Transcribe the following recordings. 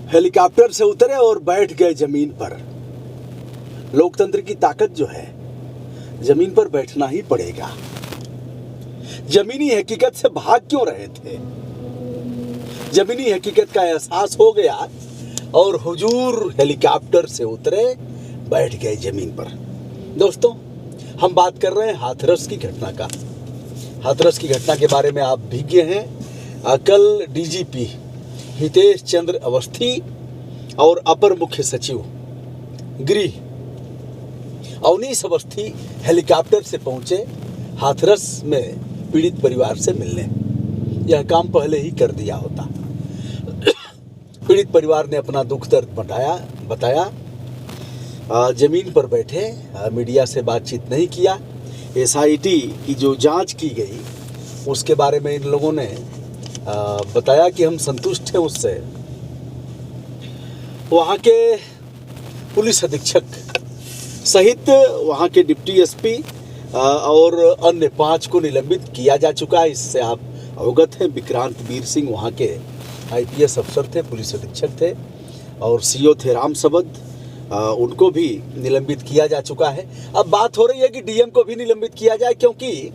Helicopter से उतरे और बैठ गए जमीन पर। लोकतंत्र की ताकत जो है, जमीन पर बैठना ही पड़ेगा। जमीनी हकीकत से भाग क्यों रहे थे? जमीनी हकीकत का एहसास हो गया और हुजूर हेलीकॉप्टर से उतरे, बैठ गए जमीन पर। दोस्तों, हम बात कर रहे हैं हाथरस की घटना का। हाथरस की घटना के बारे में आप विज्ञ हैं। कल डीजीपी हितेश चंद्र अवस्थी और अपर मुख्य सचिव गृह अवनीश अवस्थी हेलीकॉप्टर से पहुंचे हाथरस में पीड़ित परिवार से मिलने। यह काम पहले ही कर दिया होता। पीड़ित परिवार ने अपना दुख दर्द बताया। जमीन पर बैठे, मीडिया से बातचीत नहीं किया। एसआईटी की जो जांच की गई उसके बारे में इन लोगों ने बताया कि हम संतुष्ट हैं उससे। वहाँ के पुलिस अधीक्षक सहित वहाँ के डिप्टी एसपी और अन्य 5 को निलंबित किया जा चुका है। इससे आप अवगत हैं। विक्रांत वीर सिंह वहाँ के आईपीएस अफसर थे, पुलिस अधीक्षक थे, और सीओ थे राम सबद, उनको भी निलंबित किया जा चुका है। अब बात हो रही है कि डीएम को भी निलंबित किया जाए, क्योंकि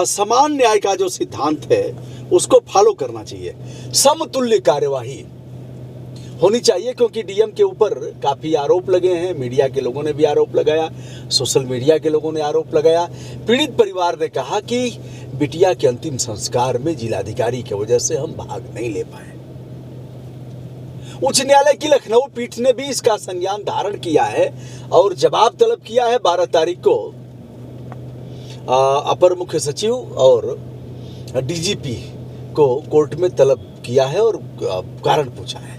समान न्याय का जो सिद्धांत है उसको फॉलो करना चाहिए। समतुल्य कार्यवाही होनी चाहिए, क्योंकि डीएम के ऊपर काफ़ी आरोप लगे हैं। मीडिया के लोगों ने भी आरोप लगाया, सोशल मीडिया के लोगों ने आरोप लगाया। पीड़ित परिवार ने कहा कि बिटिया के अंतिम संस्कार में जिलाधिकारी की वजह से हम भाग नहीं ले पाए। उच्च न्यायालय की लखनऊ पीठ ने भी इसका संज्ञान धारण किया है और जवाब तलब किया है। 12 तारीख को अपर मुख्य सचिव और डीजीपी को कोर्ट में तलब किया है और कारण पूछा है।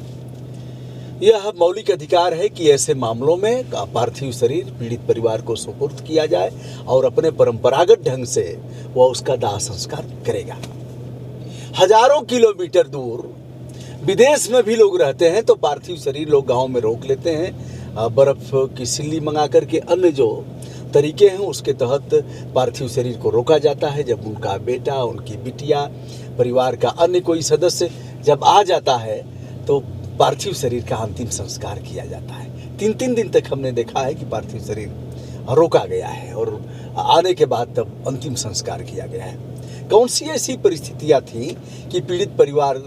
यह मौलिक अधिकार है कि ऐसे मामलों में पार्थिव शरीर पीड़ित परिवार को सुपुर्द किया जाए और अपने परंपरागत ढंग से वह उसका दाह संस्कार करेगा। हजारों किलोमीटर दूर विदेश में भी लोग रहते हैं तो पार्थिव शरीर लोग गांव में रोक लेते हैं। बर्फ की सिल्ली मंगा करके अन्य जो तरीके हैं उसके तहत पार्थिव शरीर को रोका जाता है। जब उनका बेटा, उनकी बिटिया, परिवार का अन्य कोई सदस्य जब आ जाता है तो पार्थिव शरीर का अंतिम संस्कार किया जाता है। 3-3 दिन तक हमने देखा है कि पार्थिव शरीर रोका गया है और आने के बाद तब अंतिम संस्कार किया गया है। कौन सी ऐसी परिस्थितियां थी कि पीड़ित परिवार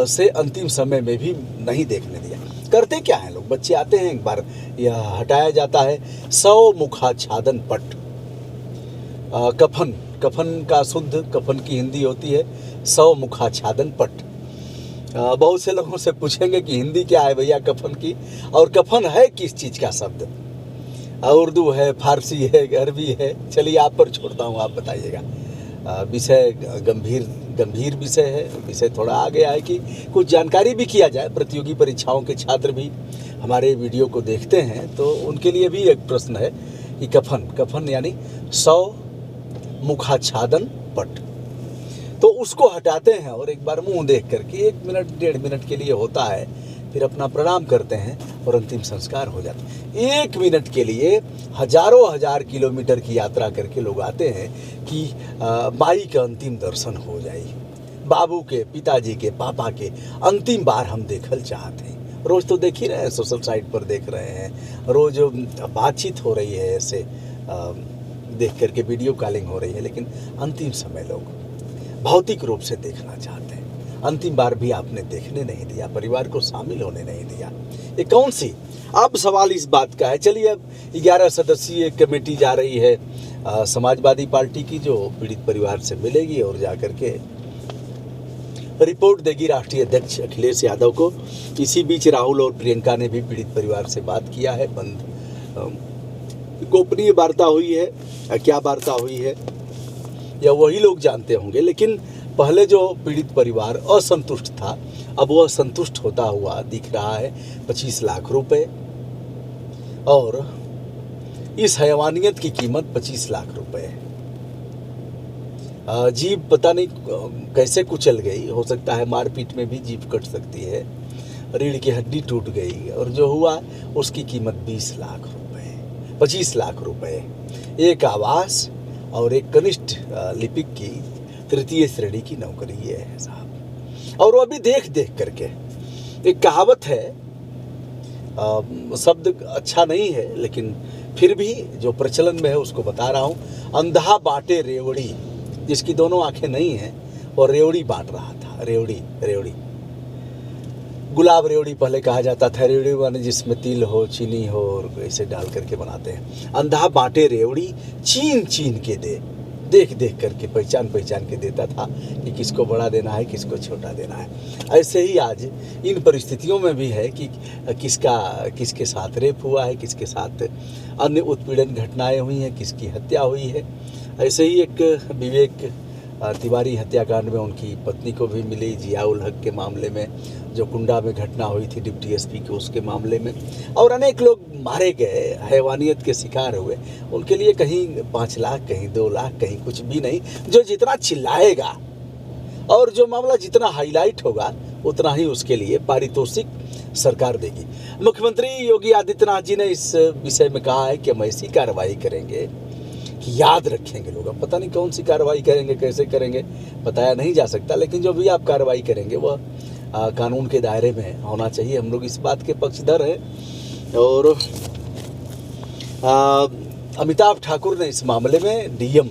से अंतिम समय में भी नहीं देखने दिया? करते क्या है लोग? बच्चे आते हैं, एक बार यह हटाया जाता है 100 मुखाच्छादन पट। कफन का शुद्ध कफन की हिंदी होती है 100 मुखाच्छादन पट। बहुत से लोगों से पूछेंगे कि हिंदी क्या है भैया कफन की, और कफन है किस चीज़ का शब्द? उर्दू है, फारसी है, अरबी है? चलिए आप पर छोड़ता हूँ, आप बताइएगा। विषय गंभीर विषय है। विषय थोड़ा आ गया है कि कुछ जानकारी भी किया जाए। प्रतियोगी परीक्षाओं के छात्र भी हमारे वीडियो को देखते हैं तो उनके लिए भी एक प्रश्न है कि कफन यानी 100 मुखाच्छादन पट। तो उसको हटाते हैं और एक बार मुंह देख करके 1 मिनट 1.5 मिनट के लिए होता है, फिर अपना प्रणाम करते हैं और अंतिम संस्कार हो जाता है। 1 मिनट के लिए हजार किलोमीटर की यात्रा करके लोग आते हैं कि माई का अंतिम दर्शन हो जाए, बाबू के, पिताजी के, पापा के अंतिम बार हम देखल चाहते हैं। रोज़ तो देख ही रहे हैं, सोशल साइट पर देख रहे हैं, रोज़ बातचीत हो रही है, ऐसे देख करके वीडियो कॉलिंग हो रही है, लेकिन अंतिम समय लोग भौतिक रूप से देखना चाहते हैं। अंतिम बार भी आपने देखने नहीं दिया, परिवार को शामिल होने नहीं दिया। ये कौन सी? अब सवाल इस बात का है। चलिए, अब 11 सदस्यीय कमेटी जा रही है समाजवादी पार्टी की, जो पीड़ित परिवार से मिलेगी और जाकर के रिपोर्ट देगी राष्ट्रीय अध्यक्ष अखिलेश यादव को। इसी बीच राहुल और प्रियंका ने भी पीड़ित परिवार से बात किया है। बंद गोपनीय वार्ता हुई है। क्या वार्ता हुई है या वही लोग जानते होंगे, लेकिन पहले जो पीड़ित परिवार असंतुष्ट था, अब वह संतुष्ट होता हुआ दिख रहा है। 25 लाख रुपए, और इस हैवानियत की कीमत 25 लाख रुपए है। जीभ पता नहीं कैसे कुचल गई, हो सकता है मारपीट में भी जीभ कट सकती है, रीढ़ की हड्डी टूट गई, और जो हुआ उसकी कीमत 20 लाख रुपए, 25 लाख रुपए। एक आवास और एक कनिष्ठ लिपिक की 3य श्रेणी की नौकरी है साहब। और वो अभी देख करके एक कहावत है, शब्द अच्छा नहीं है लेकिन फिर भी जो प्रचलन में है उसको बता रहा हूँ। अंधा बांटे रेवड़ी, जिसकी दोनों आंखें नहीं हैं और रेवड़ी बांट रहा था। रेवड़ी गुलाब रेवड़ी पहले कहा जाता था। रेवड़ी माने जिसमें तिल हो, चीनी हो और ऐसे डाल करके बनाते हैं। अंधा बांटे रेवड़ी, चीन के दे, देख करके पहचान के देता था कि किसको बड़ा देना है, किसको छोटा देना है। ऐसे ही आज इन परिस्थितियों में भी है कि किसके साथ रेप हुआ है, किसके साथ अन्य उत्पीड़न घटनाएं हुई हैं, किसकी हत्या हुई है। ऐसे ही एक विवेक तिवारी हत्याकांड में उनकी पत्नी को भी मिली, जिया उल हक के मामले में, जो कुंडा में घटना हुई थी डिप्टी एसपी के, उसके मामले में, और अनेक लोग मारे गए, हैवानियत के शिकार हुए। उनके लिए कहीं 5 लाख, कहीं 2 लाख, कहीं कुछ भी नहीं। जो जितना चिल्लाएगा और जो मामला जितना हाईलाइट होगा उतना ही उसके लिए पारितोषिक सरकार देगी। मुख्यमंत्री योगी आदित्यनाथ जी ने इस विषय में कहा है कि हम ऐसी कार्रवाई करेंगे कि याद रखेंगे लोग। अब पता नहीं कौन सी कार्रवाई करेंगे, कैसे करेंगे, बताया नहीं जा सकता, लेकिन जो भी आप कार्रवाई करेंगे वह कानून के दायरे में होना चाहिए। हम लोग इस बात के पक्षधर हैं। और अमिताभ ठाकुर ने इस मामले में डीएम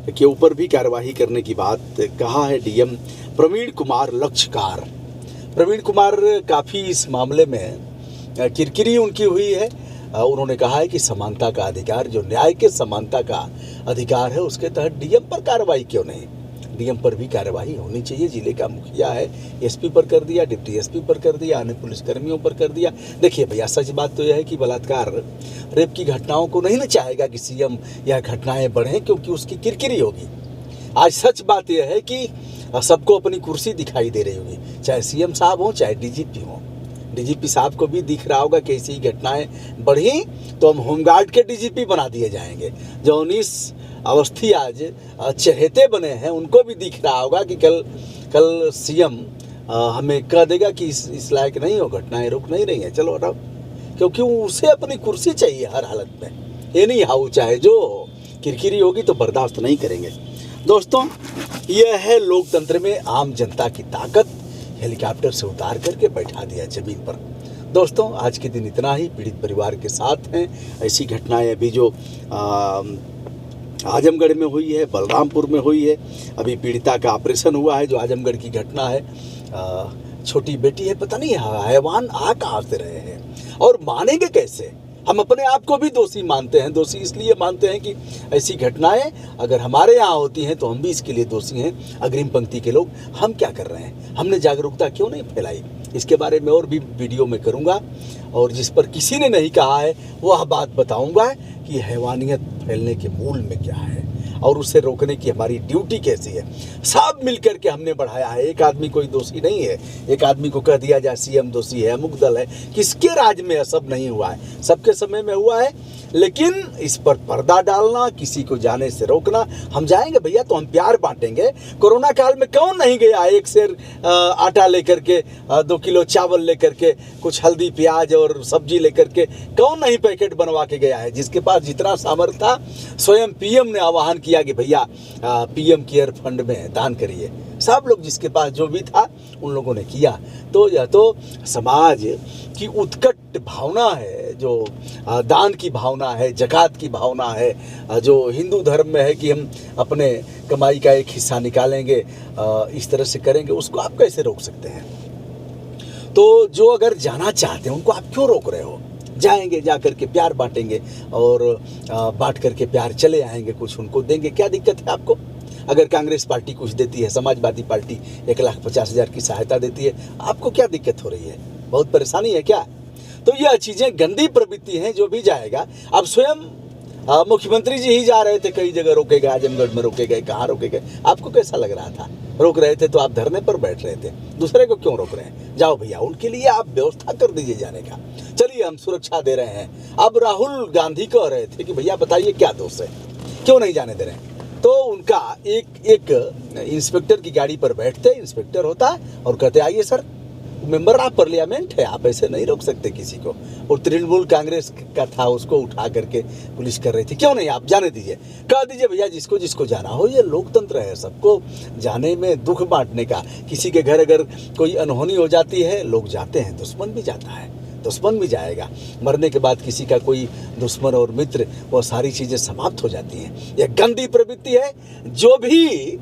के ऊपर भी कार्यवाही करने की बात कहा है। डीएम प्रवीण कुमार लक्षकार, प्रवीण कुमार काफ़ी इस मामले में किरकिरी उनकी हुई है। उन्होंने कहा है कि समानता का अधिकार, जो न्याय के समानता का अधिकार है, उसके तहत डीएम पर कार्रवाई क्यों नहीं। डीएम पर भी कार्रवाई होनी चाहिए। जिले का मुखिया है, एसपी पर कर दिया, डिप्टी एसपी पर कर दिया, अन्य पुलिसकर्मियों पर कर दिया। देखिए भैया, सच बात तो यह है कि बलात्कार, रेप की घटनाओं को नहीं ना चाहेगा कि सीएम यह घटनाएं बढ़ें, क्योंकि उसकी किरकिरी होगी। आज सच बात यह है कि सबको अपनी कुर्सी दिखाई दे रही होगी, चाहे सीएम साहब हो, चाहे डीजीपी हो। डीजीपी साहब को भी दिख रहा होगा कि ऐसी घटनाएं बढ़ी तो हम होमगार्ड के डीजीपी बना दिए जाएंगे। जो 19 अवस्थी आज चहेते बने हैं, उनको भी दिख रहा होगा कि कल सीएम हमें कह देगा कि इस लायक नहीं हो, घटनाएं रुक नहीं रही हैं, चलो हटाओ, क्योंकि उसे अपनी कुर्सी चाहिए हर हालत में। ये नहीं हाउ चाहे जो हो, किरकिरी होगी तो बर्दाश्त नहीं करेंगे। दोस्तों, यह है लोकतंत्र में आम जनता की ताकत। हेलीकॉप्टर से उतार करके बैठा दिया जमीन पर। दोस्तों, आज के दिन इतना ही। पीड़ित परिवार के साथ हैं। ऐसी घटनाएं अभी जो आजमगढ़ में हुई है, बलरामपुर में हुई है, अभी पीड़िता का ऑपरेशन हुआ है, जो आजमगढ़ की घटना है। छोटी बेटी है, पता नहीं हैवान आ कहाँ से रहे हैं और मानेंगे कैसे। हम अपने आप को भी दोषी मानते हैं। दोषी इसलिए मानते हैं कि ऐसी घटनाएं अगर हमारे यहाँ होती हैं तो हम भी इसके लिए दोषी हैं। अग्रिम पंक्ति के लोग, हम क्या कर रहे हैं, हमने जागरूकता क्यों नहीं फैलाई। इसके बारे में और भी वीडियो में करूँगा, और जिस पर किसी ने नहीं कहा है वह बात बताऊँगा कि हैवानियत फैलने के मूल में क्या है और उसे रोकने की हमारी ड्यूटी कैसी है। सब मिलकर के हमने बढ़ाया है। एक आदमी कोई दोषी नहीं है। एक आदमी को कह दिया जाए सीएम दोषी है, अमुक दल है, किसके राज में सब नहीं हुआ है, सबके समय में हुआ है। लेकिन इस पर पर्दा डालना, किसी को जाने से रोकना, हम जाएंगे भैया तो हम प्यार बांटेंगे। कोरोना काल में कौन नहीं गया एक सेर आटा लेकर के, 2 किलो चावल लेकर के, कुछ हल्दी प्याज और सब्जी लेकर के, कौन नहीं पैकेट बनवा के गया है। जिसके पास जितना सामर्थ्य था, स्वयं पीएम ने आह्वान किया कि भैया पीएम केयर फंड में दान करिए। सब लोग जिसके पास जो भी था उन लोगों ने किया। तो यह तो समाज की उत्कट भावना है, जो दान की भावना है, ज़कात की भावना है, जो हिंदू धर्म में है कि हम अपने कमाई का एक हिस्सा निकालेंगे, इस तरह से करेंगे। उसको आप कैसे रोक सकते हैं। तो जो अगर जाना चाहते हैं उनको आप क्यों रोक रहे हो। जाएंगे, जा करके प्यार बांटेंगे और बांट करके प्यार चले आएंगे, कुछ उनको देंगे। क्या दिक्कत है आपको। अगर कांग्रेस पार्टी कुछ देती है, समाजवादी पार्टी 1,50,000 की सहायता देती है, आपको क्या दिक्कत हो रही है, बहुत परेशानी है क्या। तो यह चीज़ें गंदी प्रवृत्ति हैं। जो भी जाएगा, अब स्वयं मुख्यमंत्री जी ही जा रहे थे, कई जगह रोके गए, आजमगढ़ में रोके गए, कहाँ रोके गए, आपको कैसा लग रहा था। रोक रहे थे तो आप धरने पर बैठ रहे थे, दूसरे को क्यों रोक रहे हैं। जाओ भैया, उनके लिए आप व्यवस्था कर दीजिए जाने का। चलिए, हम सुरक्षा दे रहे हैं। अब राहुल गांधी कह रहे थे कि भैया बताइए क्या दोष है, क्यों नहीं जाने दे रहे हैं। तो उनका एक इंस्पेक्टर की गाड़ी पर बैठते, इंस्पेक्टर होता है और कहते आइए सर, मेंबर ऑफ पार्लियामेंट है, आप ऐसे नहीं रोक सकते किसी को। और तृणमूल कांग्रेस का था, उसको उठा करके पुलिस कर रही थी, क्यों नहीं, आप जाने दीजिए, कह दीजिए भैया जिसको जिसको जाना हो। ये लोकतंत्र है, सबको जाने में दुख बांटने का। किसी के घर अगर कोई अनहोनी हो जाती है, लोग जाते हैं, दुश्मन भी जाता है, दुश्मन भी जाएगा। मरने के बाद किसी का कोई दुश्मन और मित्र, वो सारी चीज़ें समाप्त हो जाती हैं। यह गंदी प्रवृत्ति है। जो भी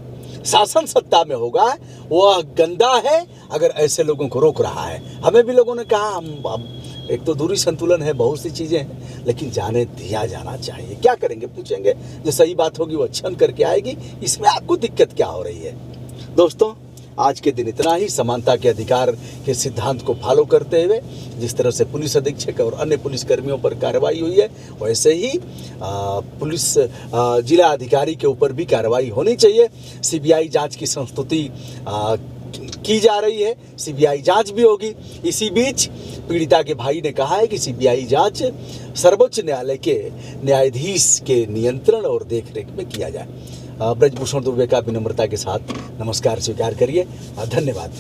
शासन सत्ता में होगा वह गंदा है अगर ऐसे लोगों को रोक रहा है। हमें भी लोगों ने कहा हम एक तो दूरी संतुलन है, बहुत सी चीज़ें हैं, लेकिन जाने दिया जाना चाहिए। क्या करेंगे, पूछेंगे, जो सही बात होगी वो क्षण करके आएगी। इसमें आपको दिक्कत क्या हो रही है? दोस्तों, आज के दिन इतना ही। समानता के अधिकार के सिद्धांत को फॉलो करते हुए जिस तरह से पुलिस अधीक्षक और अन्य पुलिसकर्मियों पर कार्रवाई हुई है, वैसे ही पुलिस जिला अधिकारी के ऊपर भी कार्रवाई होनी चाहिए। सीबीआई जांच की संस्तुति की जा रही है, सीबीआई जांच भी होगी। इसी बीच पीड़िता के भाई ने कहा है कि सीबीआई जांच सर्वोच्च न्यायालय के न्यायाधीश के नियंत्रण और देखरेख में किया जाए। ब्रजभूषण दुबे का विनम्रता के साथ नमस्कार स्वीकार करिए। धन्यवाद।